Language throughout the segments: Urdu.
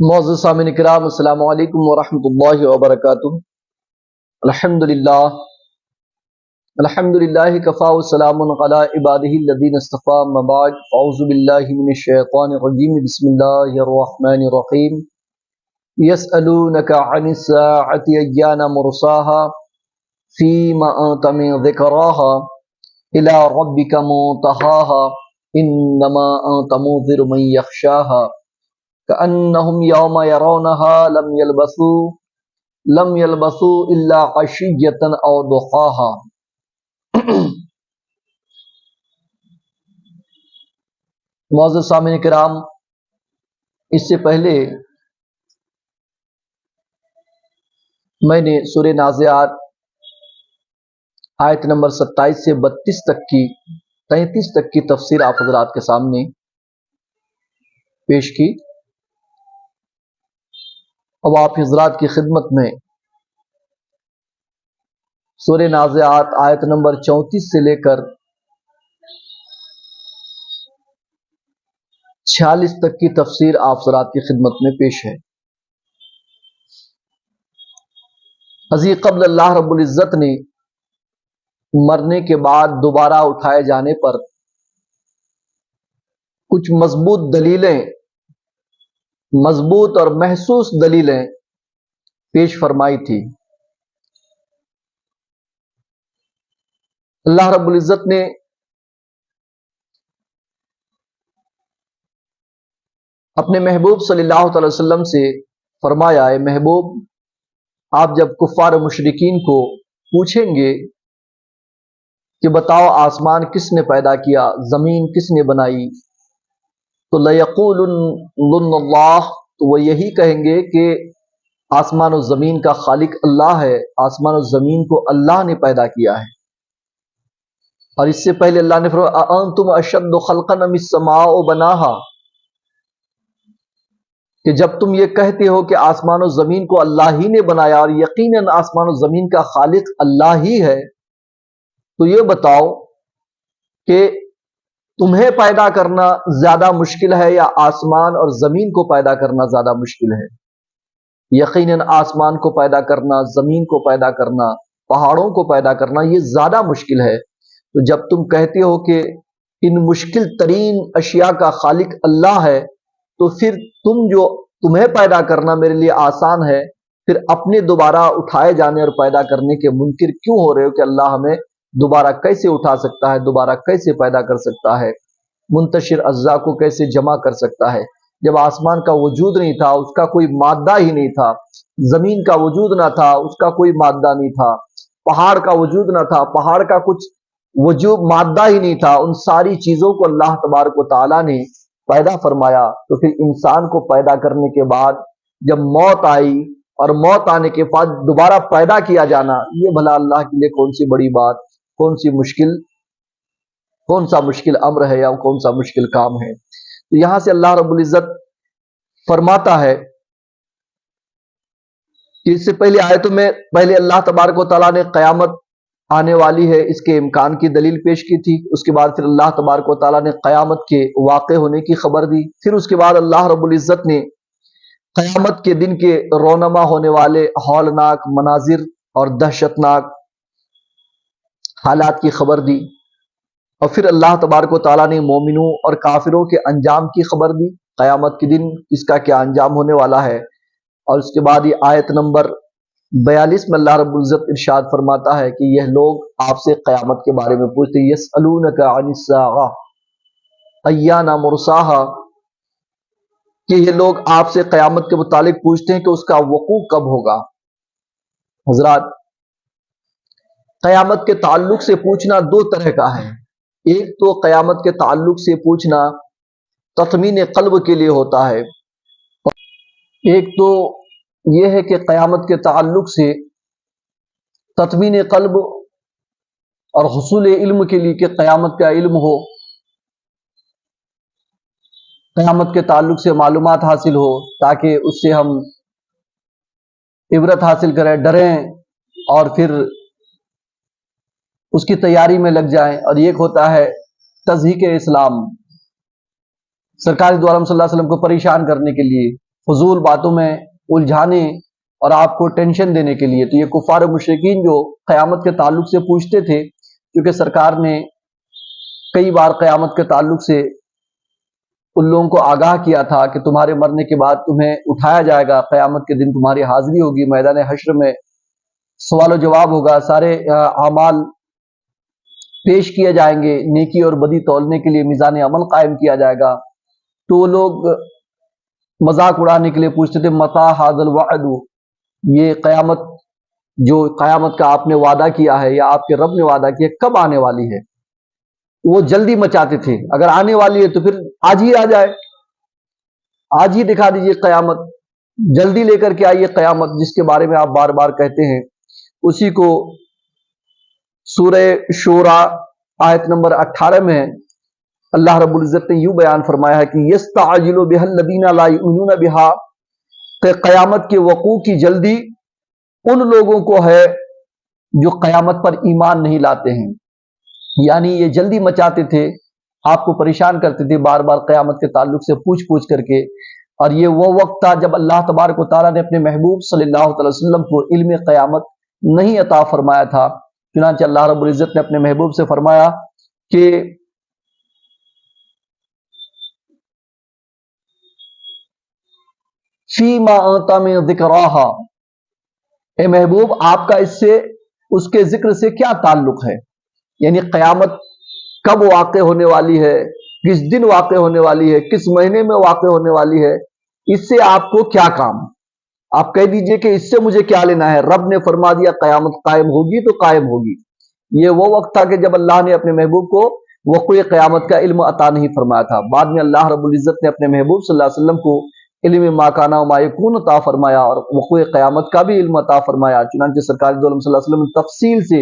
معزز سامعین کرام، السلام علیکم ورحمۃ اللہ وبرکاتہ۔ الحمدللہ کفا وسلام علی عبادہ الذین اصطفیٰ، اما بعد، اعوذ باللہ من الشیطان الرجیم، بسم اللہ الرحمن الرحیم۔ یسألونک عن الساعۃ ایان مرساها فیم انت من ذکراها الی ربک منتہاها انما انت منذر من یخشاها کأنہم یوم یرونها لم یلبثوا الا عشیۃ او ضحاها۔ معزز سامعین کرام، اس سے پہلے میں نے سورہ نازعات آیت نمبر 27 سے 32 تک کی تفسیر آپ حضرات کے سامنے پیش کی۔ اب آپ حضرات کی خدمت میں سورہ نازعات آیت نمبر 34 سے لے کر 46 تک کی تفسیر آپ حضرات کی خدمت میں پیش ہے۔ ازی قبل اللہ رب العزت نے مرنے کے بعد دوبارہ اٹھائے جانے پر کچھ مضبوط اور محسوس دلیلیں پیش فرمائی تھی۔ اللہ رب العزت نے اپنے محبوب صلی اللہ تعالی وسلم سے فرمایا، اے محبوب، آپ جب کفار و مشرکین کو پوچھیں گے کہ بتاؤ آسمان کس نے پیدا کیا، زمین کس نے بنائی، تو لَيَقُولُنَّ اللَّهُ، تو وہ یہی کہیں گے کہ آسمان و زمین کا خالق اللہ ہے، آسمان و زمین کو اللہ نے پیدا کیا ہے۔ اور اس سے پہلے اللہ نے فرمایا أَأَنْتُمْ أَشَدُّ خَلْقًا أَمِ السَّمَاءُ بَنَاهَا، کہ جب تم یہ کہتے ہو کہ آسمان و زمین کو اللہ ہی نے بنایا اور یقیناً آسمان و زمین کا خالق اللہ ہی ہے، تو یہ بتاؤ کہ تمہیں پیدا کرنا زیادہ مشکل ہے یا آسمان اور زمین کو پیدا کرنا زیادہ مشکل ہے؟ یقیناً آسمان کو پیدا کرنا، زمین کو پیدا کرنا، پہاڑوں کو پیدا کرنا یہ زیادہ مشکل ہے۔ تو جب تم کہتے ہو کہ ان مشکل ترین اشیاء کا خالق اللہ ہے، تو پھر تمہیں پیدا کرنا میرے لیے آسان ہے، پھر اپنے دوبارہ اٹھائے جانے اور پیدا کرنے کے منکر کیوں ہو رہے ہو کہ اللہ ہمیں دوبارہ کیسے اٹھا سکتا ہے، دوبارہ کیسے پیدا کر سکتا ہے، منتشر اجزاء کو کیسے جمع کر سکتا ہے؟ جب آسمان کا وجود نہیں تھا، اس کا کوئی مادہ ہی نہیں تھا، زمین کا وجود نہ تھا، اس کا کوئی مادہ نہیں تھا، پہاڑ کا وجود نہ تھا، پہاڑ کا کچھ وجود مادہ ہی نہیں تھا، ان ساری چیزوں کو اللہ تبارک و تعالیٰ نے پیدا فرمایا۔ تو پھر انسان کو پیدا کرنے کے بعد جب موت آئی اور موت آنے کے بعد دوبارہ پیدا کیا جانا، یہ بھلا اللہ کے لیے کون سی بڑی بات، کون سا مشکل امر ہے یا کون سا مشکل کام ہے؟ تو یہاں سے اللہ رب العزت فرماتا ہے کہ اس سے پہلے آیتوں میں پہلے اللہ تبارک و تعالیٰ نے قیامت آنے والی ہے اس کے امکان کی دلیل پیش کی تھی، اس کے بعد پھر اللہ تبارک و تعالیٰ نے قیامت کے واقع ہونے کی خبر دی، پھر اس کے بعد اللہ رب العزت نے قیامت کے دن کے رونما ہونے والے ہولناک مناظر اور دہشتناک حالات کی خبر دی، اور پھر اللہ تبارک و تعالیٰ نے مومنوں اور کافروں کے انجام کی خبر دی، قیامت کے دن اس کا کیا انجام ہونے والا ہے۔ اور اس کے بعد یہ آیت نمبر 42 میں اللہ رب العزت ارشاد فرماتا ہے کہ یہ لوگ آپ سے قیامت کے بارے میں پوچھتے ہیں، یسألونک عن الساعۃ ایان مرساها، کہ یہ لوگ آپ سے قیامت کے متعلق پوچھتے ہیں کہ اس کا وقوع کب ہوگا۔ حضرات، قیامت کے تعلق سے پوچھنا دو طرح کا ہے۔ ایک تو قیامت کے تعلق سے پوچھنا تطمین قلب کے لیے ہوتا ہے، ایک تو یہ ہے کہ قیامت کے تعلق سے تطمین قلب اور حصول علم کے لیے کہ قیامت کا علم ہو، قیامت کے تعلق سے معلومات حاصل ہو تاکہ اس سے ہم عبرت حاصل کریں، ڈریں اور پھر اس کی تیاری میں لگ جائیں۔ اور ایک ہوتا ہے تضحیق اسلام، سرکار دو عالم صلی اللہ علیہ وسلم کو پریشان کرنے کے لیے فضول باتوں میں الجھانے اور آپ کو ٹینشن دینے کے لیے۔ تو یہ کفار و مشرکین جو قیامت کے تعلق سے پوچھتے تھے، کیونکہ سرکار نے کئی بار قیامت کے تعلق سے ان لوگوں کو آگاہ کیا تھا کہ تمہارے مرنے کے بعد تمہیں اٹھایا جائے گا، قیامت کے دن تمہاری حاضری ہوگی، میدان حشر میں سوال و جواب ہوگا، سارے اعمال پیش کیے جائیں گے، نیکی اور بدی تولنے کے لیے میزان عمل قائم کیا جائے گا۔ تو وہ لوگ مذاق اڑانے کے لیے پوچھتے تھے متی ھذا الوعد، یہ قیامت جو قیامت کا آپ نے وعدہ کیا ہے یا آپ کے رب نے وعدہ کیا کب آنے والی ہے؟ وہ جلدی مچاتے تھے، اگر آنے والی ہے تو پھر آج ہی آ جائے، آج ہی دکھا دیجئے قیامت، جلدی لے کر کے آئیے قیامت جس کے بارے میں آپ بار بار کہتے ہیں۔ اسی کو سورہ شورى آیت نمبر 18 میں اللہ رب العزت نے یوں بیان فرمایا ہے کہ یستعجل بها الذین لا یؤمنون بها، کہ قیامت کے وقوع کی جلدی ان لوگوں کو ہے جو قیامت پر ایمان نہیں لاتے ہیں، یعنی یہ جلدی مچاتے تھے، آپ کو پریشان کرتے تھے بار بار قیامت کے تعلق سے پوچھ پوچھ کر کے۔ اور یہ وہ وقت تھا جب اللہ تبارک و تعالیٰ نے اپنے محبوب صلی اللہ علیہ وسلم کو علم قیامت نہیں عطا فرمایا تھا، چنانچہ اللہ رب العزت نے اپنے محبوب سے فرمایا کہ فیما انت من ذکراہا، اے محبوب آپ کا اس کے ذکر سے کیا تعلق ہے، یعنی قیامت کب واقع ہونے والی ہے، کس دن واقع ہونے والی ہے، کس مہینے میں واقع ہونے والی ہے، اس سے آپ کو کیا کام؟ آپ کہہ دیجئے کہ اس سے مجھے کیا لینا ہے، رب نے فرما دیا قیامت قائم ہوگی تو قائم ہوگی۔ یہ وہ وقت تھا کہ جب اللہ نے اپنے محبوب کو وقوع قیامت کا علم عطا نہیں فرمایا تھا، بعد میں اللہ رب العزت نے اپنے محبوب صلی اللہ علیہ وسلم کو علم ما کان و ما یکون عطا فرمایا اور وقوع قیامت کا بھی علم عطا فرمایا۔ چنانچہ سرکار دو عالم صلی اللہ علیہ وسلم نے تفصیل سے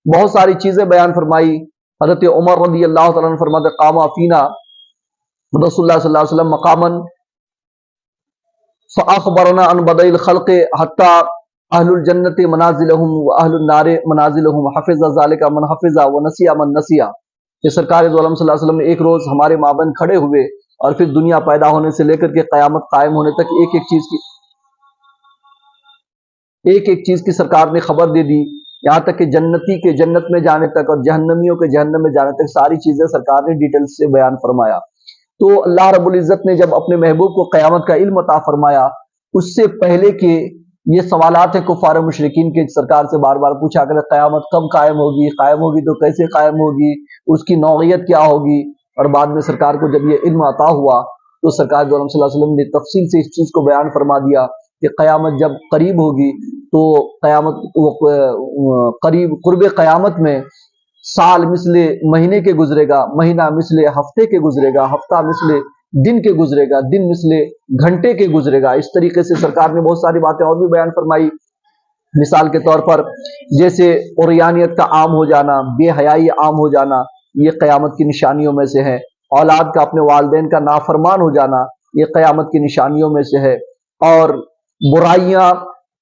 بہت ساری چیزیں بیان فرمائی۔ حضرت عمر رضی اللہ تعالیٰ عنہ فرماتے قام فینا رسول اللہ صلی اللہ علیہ وسلم مقاما فاخبرنا عن بدء الخلق حتى اہل الجنت منازلہم و اہل النار منازلہم حفظ ذالک من حفظ و نسی من نسی، کہ سرکار دو عالم صلی اللہ علیہ وسلم نے ایک روز ہمارے مابین کھڑے ہوئے اور پھر دنیا پیدا ہونے سے لے کر کے قیامت قائم ہونے تک ایک ایک چیز کی سرکار نے خبر دے دی، یہاں تک کہ جنتی کے جنت میں جانے تک اور جہنمیوں کے جہنم میں جانے تک ساری چیزیں سرکار نے ڈیٹیل سے بیان فرمایا۔ تو اللہ رب العزت نے جب اپنے محبوب کو قیامت کا علم عطا فرمایا، اس سے پہلے کہ یہ سوالات ہیں کفار و مشرکین کے، سرکار سے بار بار پوچھا کہ قیامت کب قائم ہوگی تو کیسے قائم ہوگی، اس کی نوعیت کیا ہوگی، اور بعد میں سرکار کو جب یہ علم عطا ہوا تو سرکار دو عالم صلی اللہ علیہ وسلم نے تفصیل سے اس چیز کو بیان فرما دیا کہ قیامت جب قریب ہوگی تو قیامت قرب قیامت میں سال مثل مہینے کے گزرے گا، مہینہ مثل ہفتے کے گزرے گا، ہفتہ مثل دن کے گزرے گا، دن مثل گھنٹے کے گزرے گا۔ اس طریقے سے سرکار نے بہت ساری باتیں اور بھی بیان فرمائی، مثال کے طور پر جیسے عریانیت کا عام ہو جانا، بے حیائی عام ہو جانا، یہ قیامت کی نشانیوں میں سے ہے، اولاد کا اپنے والدین کا نافرمان ہو جانا یہ قیامت کی نشانیوں میں سے ہے، اور برائیاں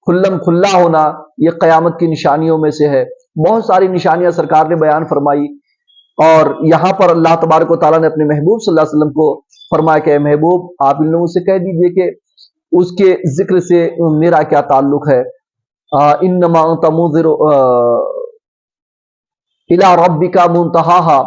کھلم کھلا ہونا یہ قیامت کی نشانیوں میں سے ہے۔ بہت ساری نشانیاں سرکار نے بیان فرمائی، اور یہاں پر اللہ تبارک و تعالیٰ نے اپنے محبوب صلی اللہ علیہ وسلم کو فرمایا کہ اے محبوب آپ ان لوگوں سے کہہ دیجئے کہ اس کے ذکر سے میرا کیا تعلق ہے، انما انت منذر الی ربک منتہاہا،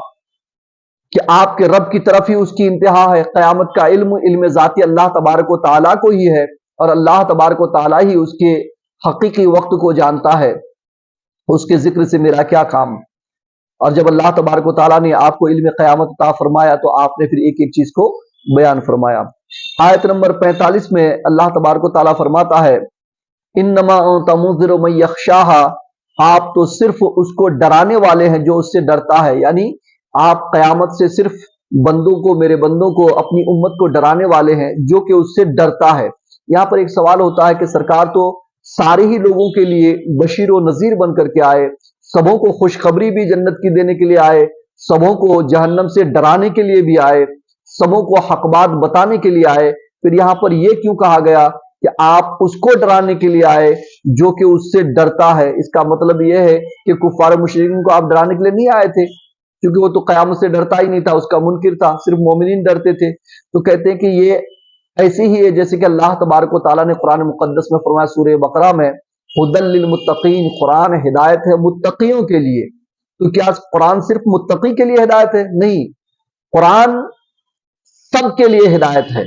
کہ آپ کے رب کی طرف ہی اس کی انتہا ہے۔ قیامت کا علم ذاتی اللہ تبارک و تعالیٰ کو ہی ہے، اور اللہ تبارک و تعالیٰ ہی اس کے حقیقی وقت کو جانتا ہے، اس کے ذکر سے میرا کیا کام۔ اور جب اللہ تبارک و تعالیٰ نے آپ کو علم قیامت عطا فرمایا تو آپ نے پھر ایک ایک چیز کو بیان فرمایا۔ آیت نمبر 45 میں اللہ تبارک و تعالیٰ فرماتا ہے انما انت منذر من یخشاہا، آپ تو صرف اس کو ڈرانے والے ہیں جو اس سے ڈرتا ہے، یعنی آپ قیامت سے صرف بندوں کو، میرے بندوں کو، اپنی امت کو ڈرانے والے ہیں جو کہ اس سے ڈرتا ہے۔ یہاں پر ایک سوال ہوتا ہے کہ سرکار تو سارے ہی لوگوں کے لیے بشیر و نذیر بن کر کے آئے، سبوں کو خوشخبری بھی جنت کی دینے کے لیے آئے، سبوں کو جہنم سے ڈرانے کے لیے بھی آئے، سبوں کو حق بات بتانے کے لیے آئے، پھر یہاں پر یہ کیوں کہا گیا کہ آپ اس کو ڈرانے کے لیے آئے جو کہ اس سے ڈرتا ہے؟ اس کا مطلب یہ ہے کہ کفار و مشرکین کو آپ ڈرانے کے لیے نہیں آئے تھے، کیونکہ وہ تو قیامت سے ڈرتا ہی نہیں تھا، اس کا منکر تھا، صرف مومنین ڈرتے تھے۔ تو کہتے ہیں کہ یہ ایسی ہی ہے جیسے کہ اللہ تبارک و تعالیٰ نے قرآن مقدس میں فرمایا سورہ بقرہ میں ہدی للمتقین، قرآن ہدایت ہے متقیوں کے لیے۔ تو کیا قرآن صرف متقی کے لیے ہدایت ہے؟ نہیں، قرآن سب کے لیے ہدایت ہے،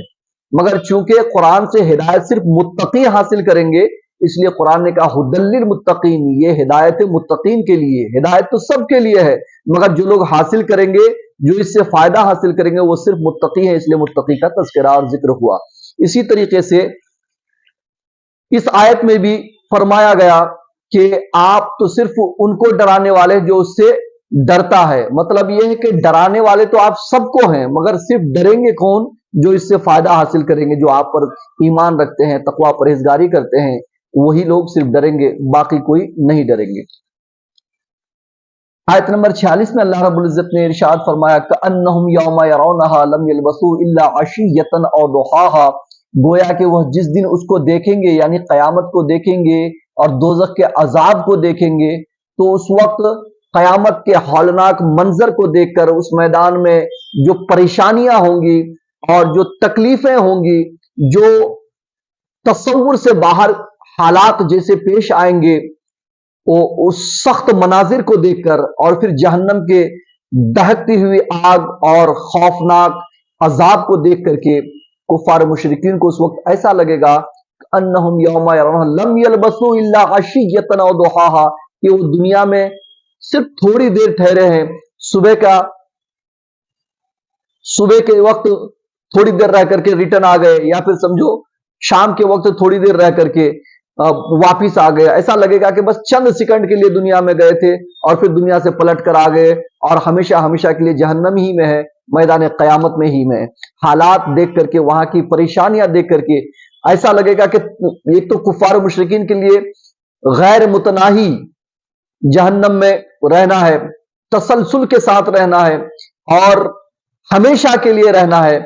مگر چونکہ قرآن سے ہدایت صرف متقی حاصل کریں گے، اس لیے قرآن نے کہا ہدی للمتقین، یہ ہدایت ہے متقین کے لیے۔ ہدایت تو سب کے لیے ہے، مگر جو لوگ حاصل کریں گے، جو اس سے فائدہ حاصل کریں گے، وہ صرف متقی ہیں، اس لیے متقی کا تذکرہ اور ذکر ہوا۔ اسی طریقے سے اس آیت میں بھی فرمایا گیا کہ آپ تو صرف ان کو ڈرانے والے جو اس سے ڈرتا ہے۔ مطلب یہ ہے کہ ڈرانے والے تو آپ سب کو ہیں، مگر صرف ڈریں گے کون؟ جو اس سے فائدہ حاصل کریں گے، جو آپ پر ایمان رکھتے ہیں، تقوی پرہیزگاری کرتے ہیں، وہی لوگ صرف ڈریں گے، باقی کوئی نہیں ڈریں گے۔ آیت نمبر 46 میں اللہ رب العزت نے ارشاد فرمایا کأنہم یوم یرونہا لم یلبثوا الا عشیۃ او ضحاہا، گویا کہ وہ جس دن اس کو دیکھیں گے، یعنی قیامت کو دیکھیں گے اور دوزخ کے عذاب کو دیکھیں گے، تو اس وقت قیامت کے ہولناک منظر کو دیکھ کر اس میدان میں جو پریشانیاں ہوں گی اور جو تکلیفیں ہوں گی، جو تصور سے باہر حالات جیسے پیش آئیں گے، وہ اس سخت مناظر کو دیکھ کر اور پھر جہنم کے دہکتی ہوئی آگ اور خوفناک عذاب کو دیکھ کر کے کفار مشرکین کو اس وقت ایسا لگے گا انہم یوم یرونہا لم یلبثوا الا عشیۃ او ضحاہا، کہ وہ دنیا میں صرف تھوڑی دیر ٹھہرے ہیں، صبح کے وقت تھوڑی دیر رہ کر کے ریٹرن آ گئے، یا پھر سمجھو شام کے وقت تھوڑی دیر رہ کر کے واپس آ گئے۔ ایسا لگے گا کہ بس چند سیکنڈ کے لیے دنیا میں گئے تھے اور پھر دنیا سے پلٹ کر آ گئے اور ہمیشہ ہمیشہ کے لیے جہنم ہی میں ہے، میدان قیامت میں ہی میں۔ حالات دیکھ کر کے، وہاں کی پریشانیاں دیکھ کر کے ایسا لگے گا کہ ایک تو کفار و مشرکین کے لیے غیر متناہی جہنم میں رہنا ہے، تسلسل کے ساتھ رہنا ہے اور ہمیشہ کے لیے رہنا ہے،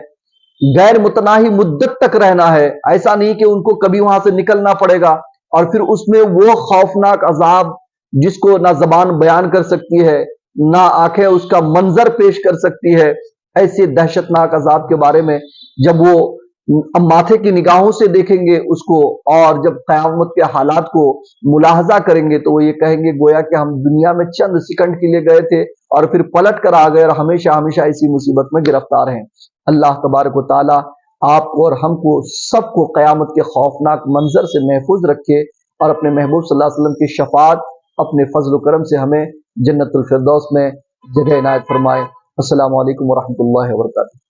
غیر متناہی مدت تک رہنا ہے۔ ایسا نہیں کہ ان کو کبھی وہاں سے نکلنا پڑے گا، اور پھر اس میں وہ خوفناک عذاب جس کو نہ زبان بیان کر سکتی ہے، نہ آنکھیں اس کا منظر پیش کر سکتی ہے، ایسے دہشتناک عذاب کے بارے میں جب وہ ماتھے کی نگاہوں سے دیکھیں گے اس کو، اور جب قیامت کے حالات کو ملاحظہ کریں گے، تو وہ یہ کہیں گے گویا کہ ہم دنیا میں چند سیکنڈ کے لیے گئے تھے اور پھر پلٹ کر آ گئے اور ہمیشہ ہمیشہ اسی مصیبت میں گرفتار ہیں۔ اللہ تبارک و تعالی آپ کو اور ہم کو سب کو قیامت کے خوفناک منظر سے محفوظ رکھے، اور اپنے محبوب صلی اللہ علیہ وسلم کی شفاعت اپنے فضل و کرم سے ہمیں جنت الفردوس میں جگہ عنایت فرمائے۔ السلام علیکم ورحمۃ اللہ وبرکاتہ۔